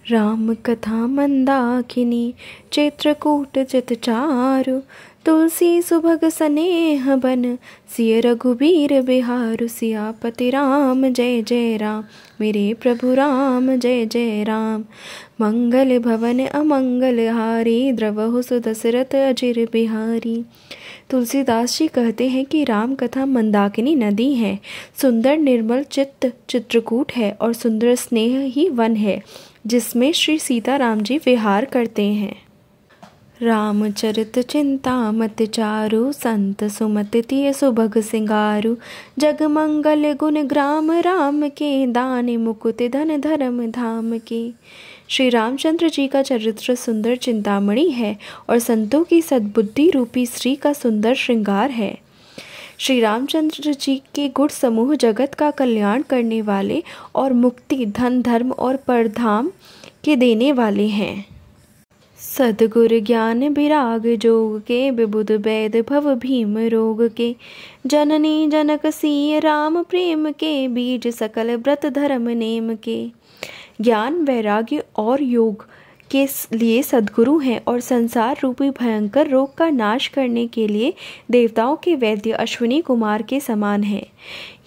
राम कथा मंदाकिनी चित्रकूट चित चारु। तुलसी सुभग सनेह बन सिय रघुबीर बिहारु। सियापति राम जय जय राम, मेरे प्रभु राम जय जय राम। मंगल भवन अमंगल हारी, द्रवहु सुदशरथ अजिर बिहारी। तुलसीदास जी कहते हैं कि राम कथा मंदाकिनी नदी है, सुंदर निर्मल चित्त चित्रकूट है और सुंदर स्नेह ही वन है जिसमें श्री सीताराम जी विहार करते हैं। रामचरित चिंतामत चारु, संत सुमत तिय सुभग सिंगारु। जग मंगल गुण ग्राम राम के, दान मुकुट धन धर्म धाम के। श्री रामचंद्र जी का चरित्र सुंदर चिंतामणि है और संतों की सद्बुद्धि रूपी श्री का सुंदर श्रृंगार है। श्री रामचंद्र जी के गुण समूह जगत का कल्याण करने वाले और मुक्ति धन धर्म और परधाम के देने वाले हैं। सद्गुर ज्ञान विराग जोग के, विबुध वैद भव भीम रोग के। जननी जनक सिय राम प्रेम के, बीज सकल व्रत धर्म नेम के। ज्ञान वैराग्य और योग के लिए सद्गुरु हैं और संसार रूपी भयंकर रोग का नाश करने के लिए देवताओं के वैद्य अश्विनी कुमार के समान हैं।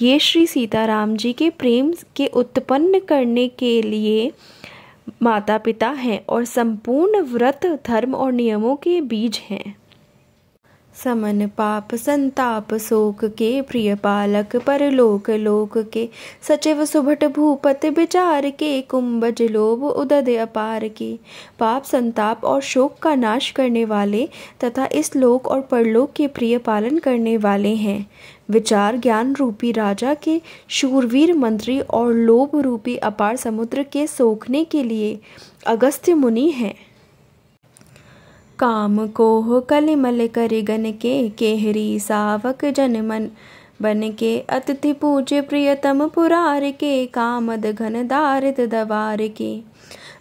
ये श्री सीताराम जी के प्रेम के उत्पन्न करने के लिए माता पिता हैं और संपूर्ण व्रत धर्म और नियमों के बीज हैं। समन पाप संताप शोक के, प्रिय पालक परलोक लोक के। सचिव सुभट भूपत विचार के, कुंभज लोभ उदद अपार के। पाप संताप और शोक का नाश करने वाले तथा इस लोक और परलोक के प्रिय पालन करने वाले हैं। विचार ज्ञान रूपी राजा के शूरवीर मंत्री और लोभ रूपी अपार समुद्र के सोखने के लिए अगस्त्य मुनि हैं। काम कोह कलिमल कर गन के, केहरी सावक जन मन बन के। अतिथि पूज्य प्रियतम पुरार के, कामद घन दारिद दवार के।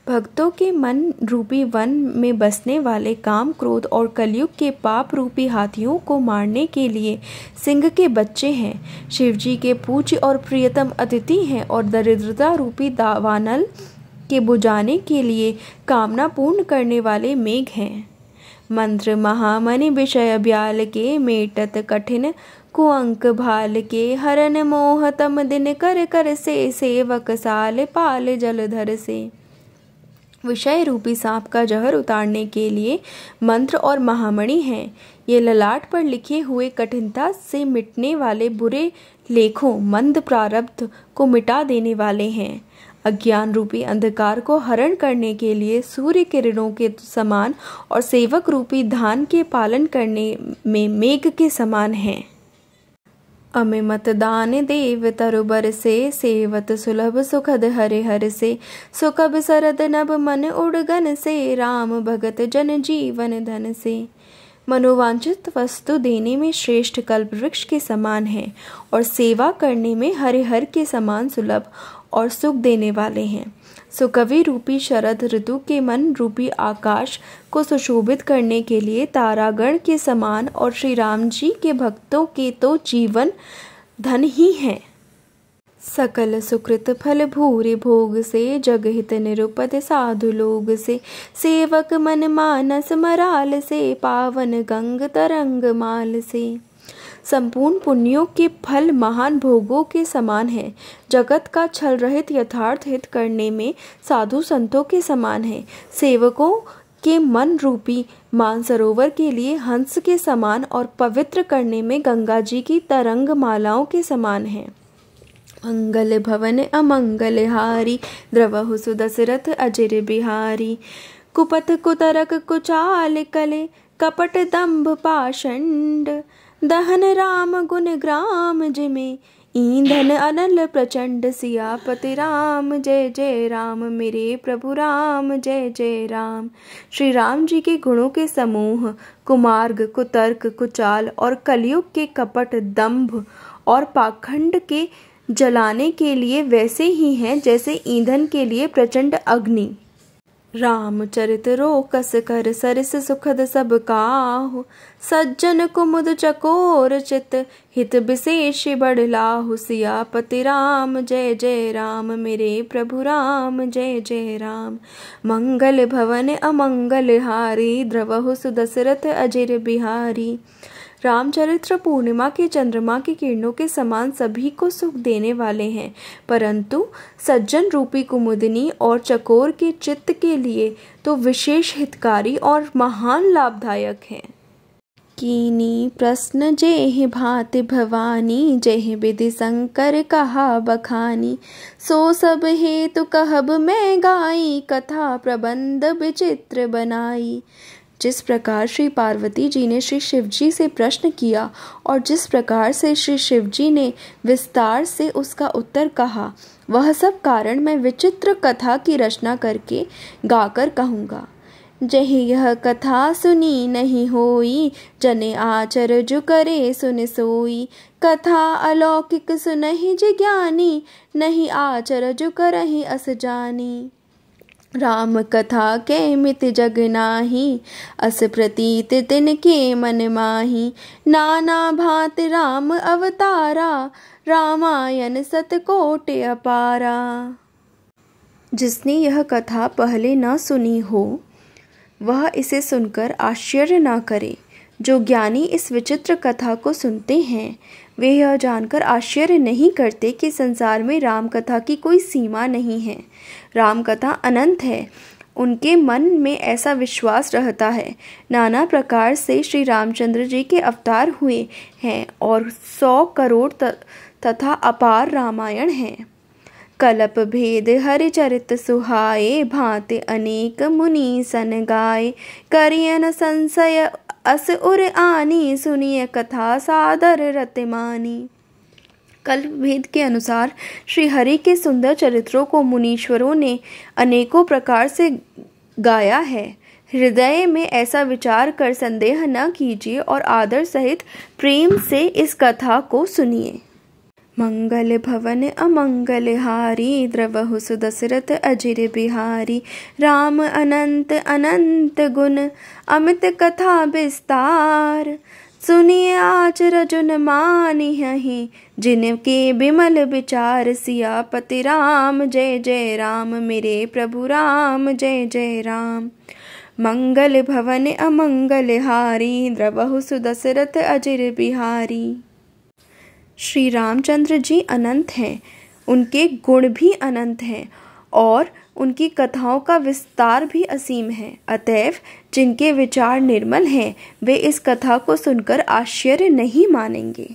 भक्तों के मन रूपी वन में बसने वाले काम क्रोध और कलयुग के पाप रूपी हाथियों को मारने के लिए सिंह के बच्चे हैं। शिवजी के पूज्य और प्रियतम अतिथि हैं और दरिद्रता रूपी दावानल के बुझाने के लिए कामना पूर्ण करने वाले मेघ हैं। मंत्र महामणि विषय ब्याल के, मेटत कठिन कुअंक भाल के। हरन मोह तम दिन कर कर से, सेवक साल पाल जलधर से। विषय रूपी सांप का जहर उतारने के लिए मंत्र और महामणि हैं। ये ललाट पर लिखे हुए कठिनता से मिटने वाले बुरे लेखों मंद प्रारब्ध को मिटा देने वाले हैं। अज्ञान रूपी अंधकार को हरण करने के लिए सूर्य किरणों के समान और सेवक रूपी धान के पालन करने में मेघ के समान हैं। अमे मतदान देव तरुबर से, सेवत सुलभ सुखद हरे हर से। सुखब सरद नभ मन उड़गन से, राम भगत जन जीवन धन से। मनोवांछित वस्तु देने में श्रेष्ठ कल्प वृक्ष के समान है और सेवा करने में हरिहर के समान सुलभ और सुख देने वाले हैं। सुकवि रूपी शरद ऋतु के मन रूपी आकाश को सुशोभित करने के लिए तारागण के समान और श्री राम जी के भक्तों के तो जीवन धन ही हैं। सकल सुकृत फल भूरि भोग से, जगहित निरुपद साधु लोग से। सेवक मन मानस मराल से, पावन गंग तरंग माल से। संपूर्ण पुण्यों के फल महान भोगों के समान है। जगत का छल रहित यथार्थ हित करने में साधु संतों के समान है। सेवकों के मन रूपी मानसरोवर के लिए हंस के समान और पवित्र करने में गंगा जी की तरंग मालाओं के समान है। मंगल भवन अमंगल हारी, द्रवहु सुदशरथ अजिर बिहारी। कुपथ कुतरक कुचाल कले, कपट दंभ पाषंड। दहन राम गुण ग्राम जिमे, ईंधन अनल प्रचंड। सियापति राम जय जय राम, मेरे प्रभु राम जय जय राम। श्री राम जी के गुणों के समूह कुमार्ग कुतर्क कुचाल और कलयुग के कपट दंभ और पाखंड के जलाने के लिए वैसे ही हैं जैसे ईंधन के लिए प्रचंड अग्नि। रामचरित रोकस कर सरिस सुखद सब काहु। सज्जन कुमुद चकोर चित हित विशेष बड़ लाहु। सियापति राम जय जय राम, मेरे प्रभु राम जय जय राम। मंगल भवन अमंगल हारी, द्रवहु सुदशरथ अजिर बिहारी। रामचरित्र पूर्णिमा के चंद्रमा की किरणों के समान सभी को सुख देने वाले हैं, परंतु सज्जन रूपी कुमुदिनी और चकोर के चित्त के लिए तो विशेष हितकारी और महान लाभदायक हैं। कीनी प्रश्न जेहि भांति भवानी, जेहि विधि शंकर कहा बखानी। सो सब हेतु कहब मैं गाई, कथा प्रबंध विचित्र बनाई। जिस प्रकार श्री पार्वती जी ने श्री शिवजी से प्रश्न किया और जिस प्रकार से श्री शिवजी ने विस्तार से उसका उत्तर कहा, वह सब कारण मैं विचित्र कथा की रचना करके गाकर कहूँगा। जही यह कथा सुनी नहीं होई, जने आचरज करे सुन सोई। कथा अलौकिक सुनहि जिज्ञानी, नहीं आचरज करहि अस जानी। राम कथा के मित जग नाही, अस प्रतीत तिनके मन माही। नाना भांति राम अवतारा, रामायण सतकोट अपारा। जिसने यह कथा पहले न सुनी हो वह इसे सुनकर आश्चर्य न करे। जो ज्ञानी इस विचित्र कथा को सुनते हैं वे यह जानकर आश्चर्य नहीं करते कि संसार में राम कथा की कोई सीमा नहीं है। राम कथा अनंत है, उनके मन में ऐसा विश्वास रहता है। नाना प्रकार से श्री रामचंद्र जी के अवतार हुए हैं और 100 करोड़ तथा अपार रामायण हैं। कल्प भेद हरिचरित सुहाए, भांति अनेक मुनि सन गाए। करियन संशय अस उर आनी, सुनिए कथा सादर रतिमानी। कल्प भेद के अनुसार श्री हरि के सुंदर चरित्रों को मुनीश्वरों ने अनेकों प्रकार से गाया है। हृदय में ऐसा विचार कर संदेह न कीजिए और आदर सहित प्रेम से इस कथा को सुनिए। मंगल भवन अमंगल हारी, द्रवहु सुदशरथ अजिर बिहारी। राम अनंत अनंत गुण, अमित कथा विस्तार। सुनिए आचरज न मानिहि, जिनके बिमल विचार। सियापति राम जय जय राम, मेरे प्रभु राम जय जय राम। मंगल भवन अमंगल हारी, द्रवहु सुदशरथ अजिर बिहारी। श्री रामचंद्र जी अनंत हैं, उनके गुण भी अनंत हैं और उनकी कथाओं का विस्तार भी असीम है। अतएव जिनके विचार निर्मल हैं वे इस कथा को सुनकर आश्चर्य नहीं मानेंगे।